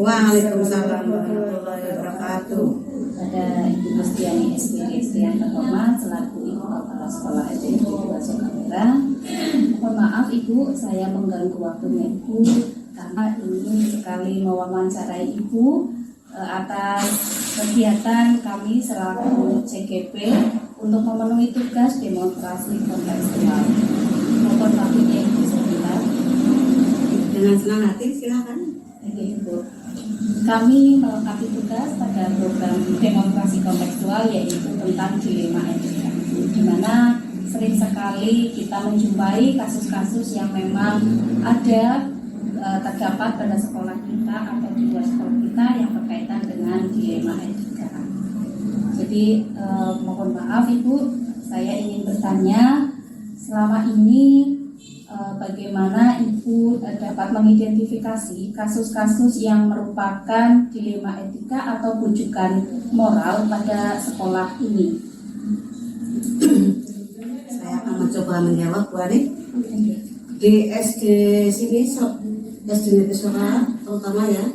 Waalaikumsalam warahmatullahi wabarakatuh. Pada Ibu Gustiani SPG yang terhormat selaku Ibu Kepala Sekolah SMP 2 Sokamera. Mohon maaf Ibu, saya mengganggu waktunya Ibu karena ingin sekali mewawancarai Ibu atas kegiatan kami selaku CGP untuk memenuhi tugas demonstrasi kontekstual. Mohon waktunya Ibu sebentar. Dengan senang hati silakan. Ibu. Kami melengkapi tugas pada program demonstrasi kontekstual yaitu tentang dilema etika, di mana sering sekali kita menjumpai kasus-kasus yang memang ada terdapat pada sekolah kita atau di luar sekolah kita yang berkaitan dengan dilema etika. Jadi mohon maaf Ibu, saya ingin bertanya selama ini bagaimana Ibu dapat mengidentifikasi kasus-kasus yang merupakan dilema etika atau bujukan moral pada sekolah ini? Saya akan mencoba menjawab Bu Ani. Di SD sini, SD Negeri Suara terutama ya,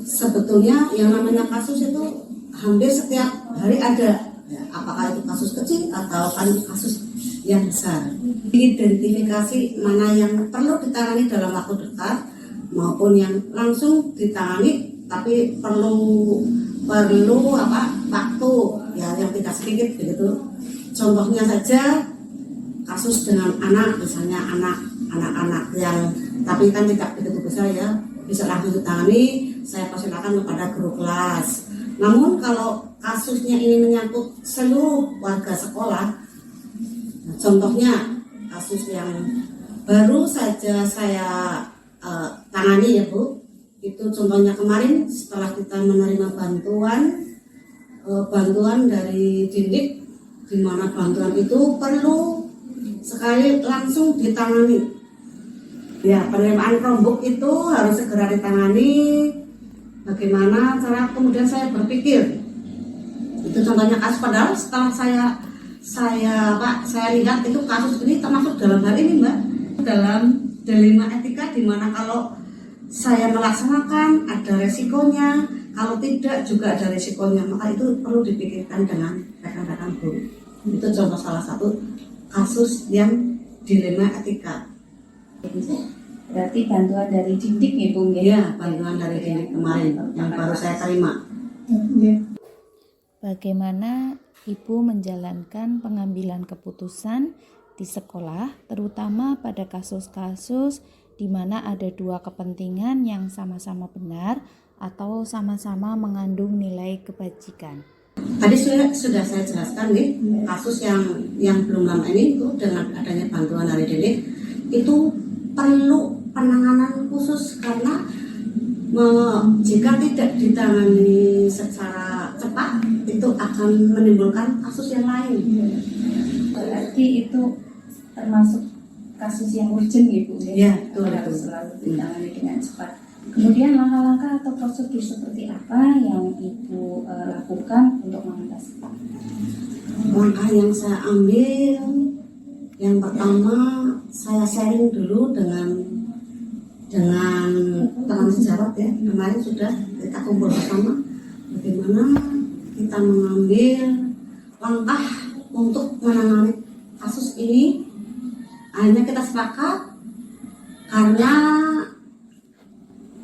sebetulnya yang namanya kasus itu hampir setiap hari ada. Ya, apakah itu kasus kecil atau kasus yang besar. Identifikasi mana yang perlu ditangani dalam waktu dekat maupun yang langsung ditangani tapi perlu waktu ya yang tidak sedikit begitu. Contohnya saja kasus dengan anak, misalnya anak-anak yang tapi kan tidak begitu besar ya, bisa langsung ditangani, saya persilakan kepada guru kelas. Namun kalau kasusnya ini menyangkut seluruh warga sekolah, contohnya kasus yang baru saja saya tangani ya Bu, itu contohnya kemarin setelah kita menerima bantuan dari Dindik, di mana bantuan itu perlu sekali langsung ditangani. Ya, penerimaan Chromebook itu harus segera ditangani. Bagaimana cara kemudian saya berpikir? Itu contohnya kasus, padahal setelah saya lihat itu kasus ini termasuk dalam hal ini Mbak, dalam dilema etika di mana kalau saya melaksanakan ada resikonya, kalau tidak juga ada resikonya, maka itu perlu dipikirkan dengan rekan-rekan guru. Itu contoh salah satu kasus yang dilema etika. Berarti bantuan dari Dindik ya Bung ya? Iya, bantuan dari Dindik kemarin yang baru saya terima. Bagaimana Ibu menjalankan pengambilan keputusan di sekolah, terutama pada kasus-kasus di mana ada dua kepentingan yang sama-sama benar atau sama-sama mengandung nilai kebajikan? Tadi sudah saya jelaskan nih, kasus yang belum lama ini itu dengan adanya bantuan dari Dindik itu perlu penanganan khusus karena jika tidak ditangani secara cepat itu akan menimbulkan kasus yang lain. Berarti itu termasuk kasus yang urgent ya Bu ya? Ya, harus selalu ditangani dengan cepat. Kemudian langkah-langkah atau prosedur seperti apa yang Ibu lakukan untuk mengatasi? Langkah yang saya ambil, yang pertama saya sharing dulu dengan teman sejawat ya. Kemarin sudah kita kumpul bersama bagaimana kita mengambil langkah untuk menangani kasus ini. Akhirnya kita sepakat karena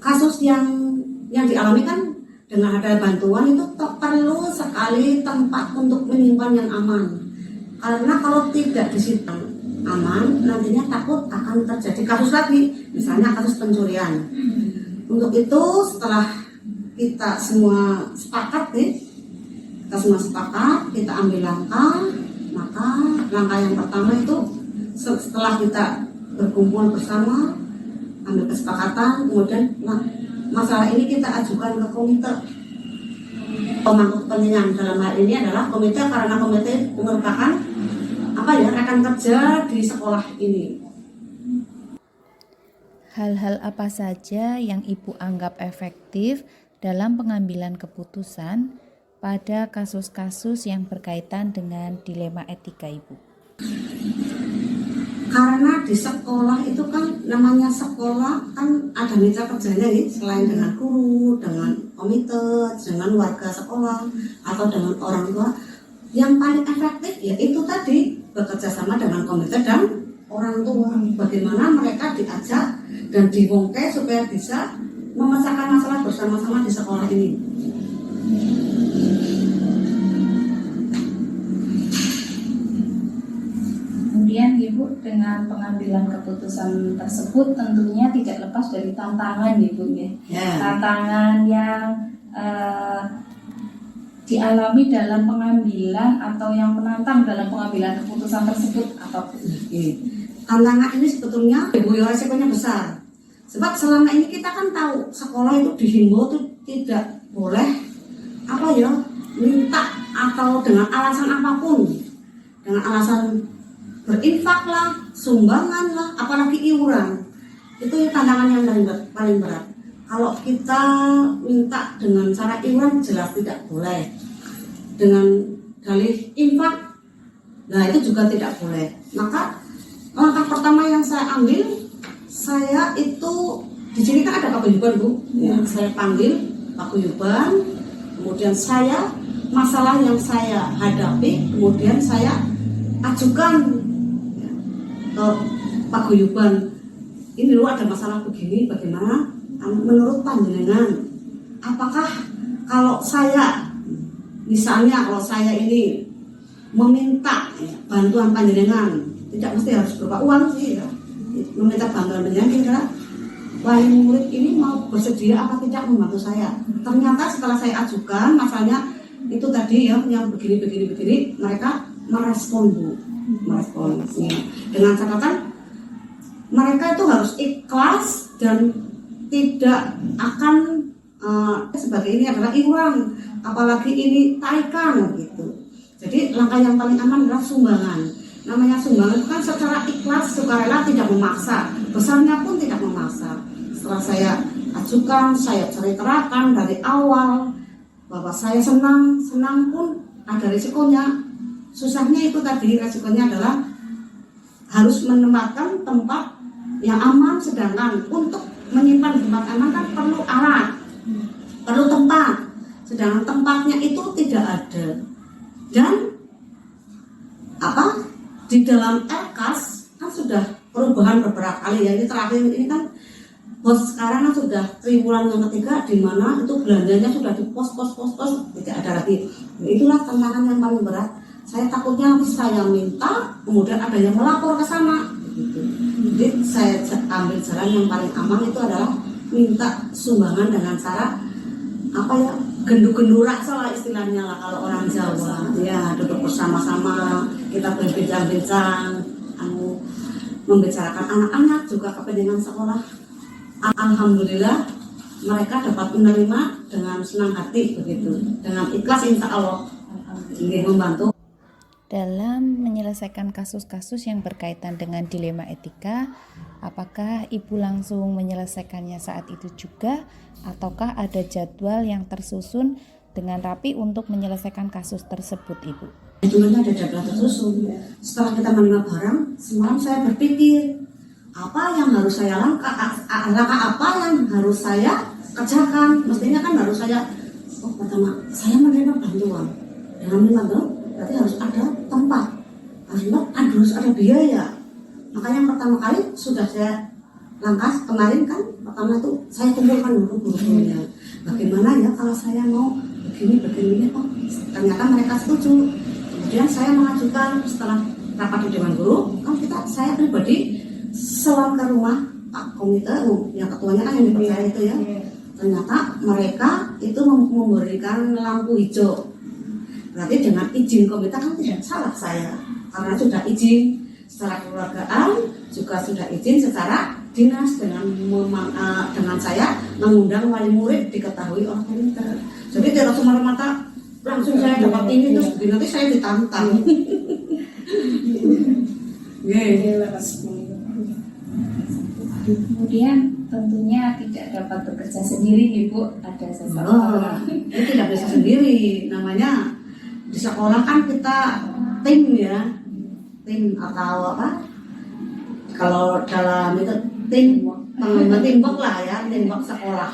kasus yang dialami kan dengan ada bantuan itu perlu sekali tempat untuk menyimpan yang aman. Karena kalau tidak disimpan aman, nantinya takut akan terjadi kasus lagi, misalnya kasus pencurian. Untuk itu setelah kita semua sepakat kita ambil langkah. Maka langkah yang pertama itu setelah kita berkumpul bersama, ambil kesepakatan, kemudian masalah ini kita ajukan ke komite pemangku kepentingan. Dalam hal ini adalah komite karena komite merupakan rekan kerja di sekolah ini. Hal-hal apa saja yang Ibu anggap efektif dalam pengambilan keputusan pada kasus-kasus yang berkaitan dengan dilema etika Ibu? Karena di sekolah itu kan, namanya sekolah kan ada mitra kerjanya nih, selain dengan guru, dengan komite, dengan warga sekolah atau dengan orang tua. Yang paling efektif ya itu tadi, bekerja sama dengan komite dan orang tua. Bagaimana mereka diajak dan dibongkar supaya bisa memecahkan masalah bersama-sama di sekolah ini. Kemudian Ibu, dengan pengambilan keputusan tersebut tentunya tidak lepas dari tantangan Ibu ya. Tantangan yang dialami dalam pengambilan atau yang menantang dalam pengambilan keputusan tersebut apa Bu? Tantangan ini sebetulnya resikonya besar. Sebab selama ini kita kan tahu sekolah itu dihimbau tuh tidak boleh minta atau dengan alasan apapun, dengan alasan berinfak lah, sumbangan lah, apalagi iuran. Itu tantangan yang paling berat. Kalau kita minta dengan cara iuran jelas tidak boleh. Dengan dalih infak, nah itu juga tidak boleh. Maka langkah pertama yang saya ambil, saya itu di sini kan ada paguyuban Bu, ya, saya panggil paguyuban, kemudian saya masalah yang saya hadapi, kemudian saya ajukan ke paguyuban, ini loh ada masalah begini, bagaimana menurut panjenengan? Apakah kalau saya, misalnya kalau saya ini meminta bantuan panjenengan, tidak mesti harus berupa uang sih ya, meminta bantuan panjenengan, kira wali murid ini mau bersedia apa tidak membantu saya? Ternyata setelah saya ajukan masalahnya itu tadi ya, yang begini, mereka merespon Bu. Dengan catatan mereka itu harus ikhlas dan tidak akan sebagai ini adalah iuran, apalagi ini tarikan gitu. Jadi langkah yang paling aman adalah sumbangan. Namanya sumbangan itu kan secara ikhlas, sukarela, tidak memaksa, besarnya pun tidak memaksa. Setelah saya ajukan, saya ceritakan dari awal bahwa saya senang pun ada risikonya. Susahnya itu tadi, resikonya adalah harus menempatkan tempat yang aman, sedangkan untuk menyimpan tempat aman kan perlu alat, perlu tempat, sedangkan tempatnya itu tidak ada. Dan di dalam RKAS kan sudah perubahan beberapa kali ya, ini terakhir ini kan bos sekarang kan sudah triwulan yang ketiga, di mana itu belanjanya sudah di pos tidak ada lagi. Itulah tantangan yang paling berat. Saya takutnya nanti saya minta, kemudian ada yang melapor ke sana. Gitu. Jadi saya ambil jalan yang paling aman itu adalah minta sumbangan dengan cara gendu-gendu raksa lah istilahnya lah kalau orang Jawa. Ya, duduk bersama-sama, kita berbincang-bincang, membicarakan anak-anak juga kepentingan sekolah. Alhamdulillah mereka dapat menerima dengan senang hati begitu, dengan ikhlas insya Allah ingin membantu. Dalam menyelesaikan kasus-kasus yang berkaitan dengan dilema etika, apakah Ibu langsung menyelesaikannya saat itu juga, ataukah ada jadwal yang tersusun dengan rapi untuk menyelesaikan kasus tersebut, Ibu? Jadwalnya ada jadwal tersusun. Setelah kita menerima barang, semalam saya berpikir apa yang harus saya langkah apa yang harus saya kerjakan. Mestinya kan harus saya, pertama saya menerima bantuan. Dengan menerima bantuan berarti harus ada tempat, harus ada biaya. Makanya yang pertama kali sudah saya langkah kemarin kan, pertama itu saya kumpulkan dulu guru-gurunya. Bagaimana ya kalau saya mau begini, ternyata mereka setuju. Kemudian saya mengajukan setelah rapat di Dewan Guru, kan saya pribadi selang ke rumah Pak Komite, yang ketuanya kan yang dipercaya itu ya. Ternyata mereka itu memberikan lampu hijau. Berarti dengan izin komite kan tidak salah saya, karena sudah izin secara keluargaan, juga sudah izin secara dinas dengan saya mengundang wali murid diketahui oleh komite. Jadi tidak semata-mata langsung saya dapat ini terus nanti saya ditantang. Kemudian tentunya tidak dapat bekerja sendiri Ibu, ada seseorang. Itu tidak bisa sendiri, namanya di sekolah kan kita tim ya, tim atau kalau dalam itu teamwork lah ya, teamwork sekolah.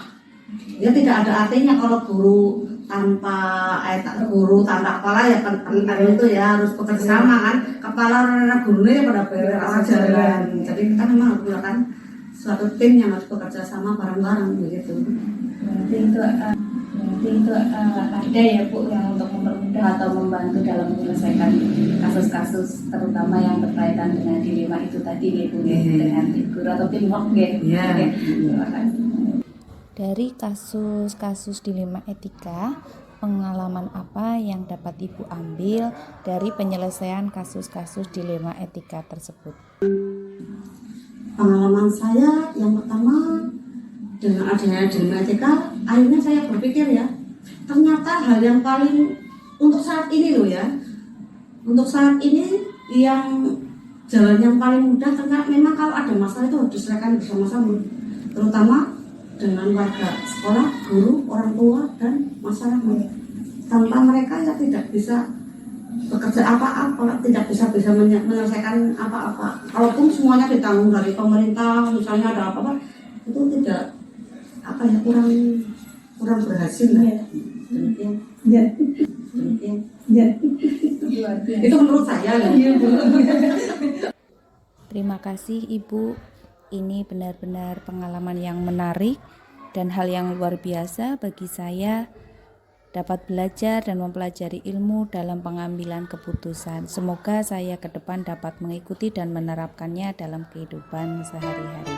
Dia tidak ada artinya kalau guru tanpa kepala ya kan itu ya harus bekerja sama kan, kepala gurunya ya pada pelajaran. Jadi kita memang harus melakukan suatu tim yang harus bekerja sama bareng-bareng begitu. Berarti itu ada ya Bu yang untuk mempermudah atau membantu dalam menyelesaikan kasus-kasus terutama yang berkaitan dengan dilema itu tadi ya Bu ya, dengan guru atau teamwork ya. Iya. Terima kasih. Dari kasus-kasus dilema etika, pengalaman apa yang dapat Ibu ambil dari penyelesaian kasus-kasus dilema etika tersebut? Pengalaman saya yang pertama dengan adanya dilema etika, akhirnya saya berpikir ya, ternyata hal yang paling untuk saat ini loh ya, untuk saat ini yang jalan yang paling mudah, karena memang kalau ada masalah itu harus diselesaikan bersama-sama, terutama dengan warga sekolah, guru, orang tua, dan masyarakat. Tanpa mereka ya tidak bisa bekerja apa-apa, tidak bisa menyelesaikan apa-apa. Kalaupun semuanya ditanggung dari pemerintah, misalnya ada apa-apa, itu tidak kurang berhasil lah. Demikian. Itu menurut saya ya. Terima kasih Ibu. Ini benar-benar pengalaman yang menarik dan hal yang luar biasa bagi saya, dapat belajar dan mempelajari ilmu dalam pengambilan keputusan. Semoga saya ke depan dapat mengikuti dan menerapkannya dalam kehidupan sehari-hari.